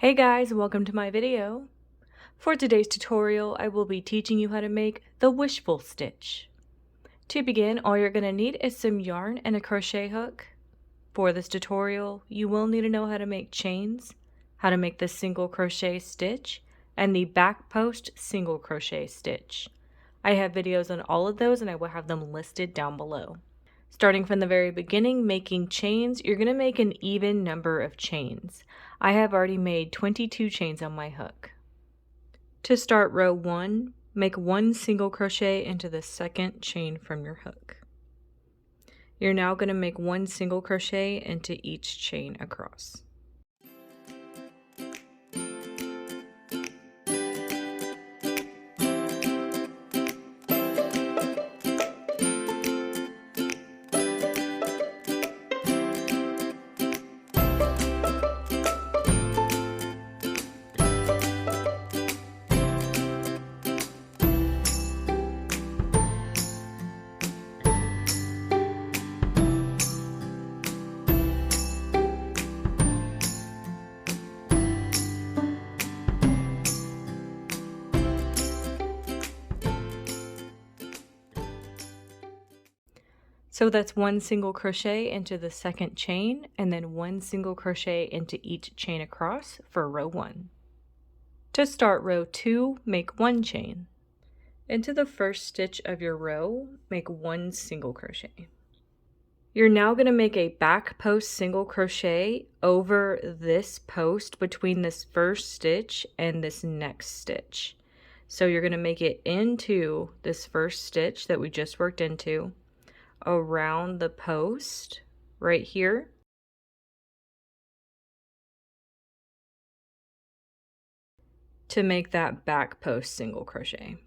Hey guys, welcome to my video. For today's tutorial, I will be teaching you how to make the wishful stitch. To begin, all you're going to need is some yarn and a crochet hook. For this tutorial, you will need to know how to make chains, how to make the single crochet stitch, and the back post single crochet stitch. I have videos on all of those and I will have them listed down below. Starting from the very beginning, making chains, you're going to make an even number of chains. I have already made 22 chains on my hook. To start row 1, make 1 single crochet into the second chain from your hook. You're now going to make 1 single crochet into each chain across. So that's 1 single crochet into the second chain and then 1 single crochet into each chain across for row 1. To start row 2, make 1 chain. Into the first stitch of your row, make 1 single crochet. You're now going to make a back post single crochet over this post between this first stitch and this next stitch. So you're going to make it into this first stitch that we just worked into, around the post right here, to make that back post single crochet.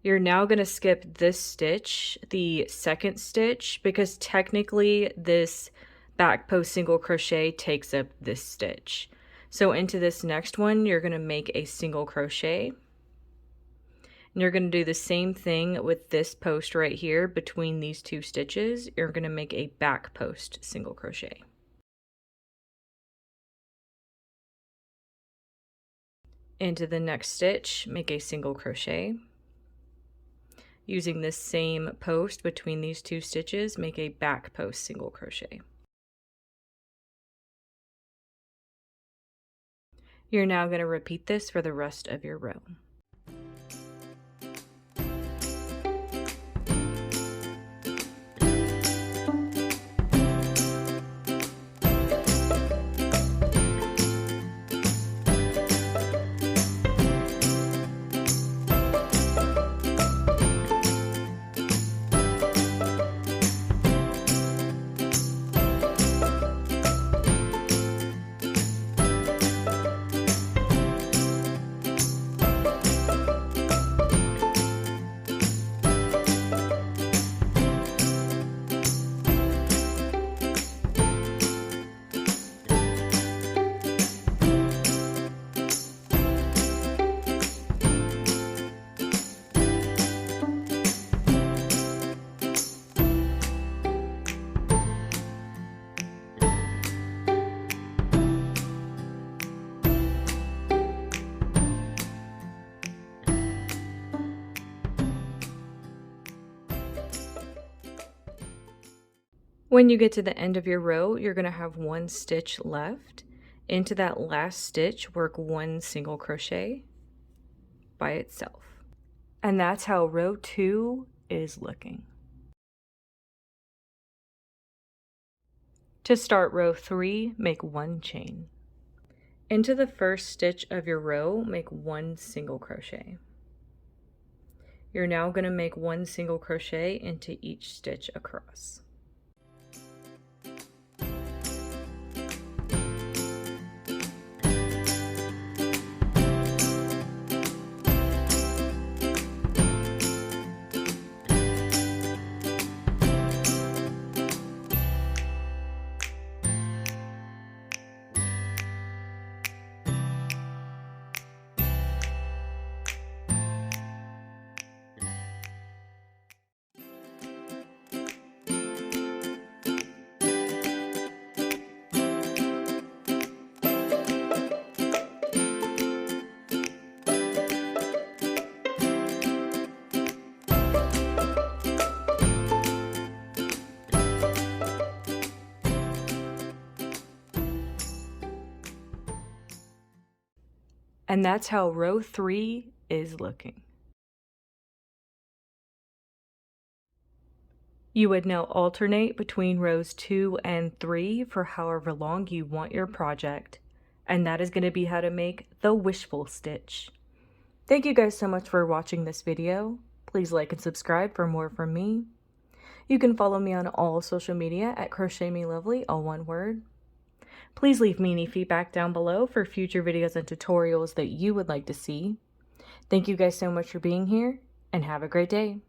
You're now going to skip this stitch, the second stitch, because technically this back post single crochet takes up this stitch. So into this next one, you're going to make a single crochet. And you're going to do the same thing with this post right here between these 2 stitches. You're going to make a back post single crochet. Into the next stitch, make a single crochet. Using this same post between these 2 stitches, make a back post single crochet. You're now going to repeat this for the rest of your row. When you get to the end of your row, you're going to have 1 stitch left. Into that last stitch, work 1 single crochet by itself. And that's how row 2 is looking. To start row 3, make 1 chain. Into the first stitch of your row, make 1 single crochet. You're now going to make 1 single crochet into each stitch across. And that's how row 3 is looking. You would now alternate between rows 2 and 3 for however long you want your project. And that is going to be how to make the wishful stitch. Thank you guys so much for watching this video. Please like and subscribe for more from me. You can follow me on all social media at crochetmelovely, all one word. Please leave me any feedback down below for future videos and tutorials that you would like to see. Thank you guys so much for being here, and have a great day.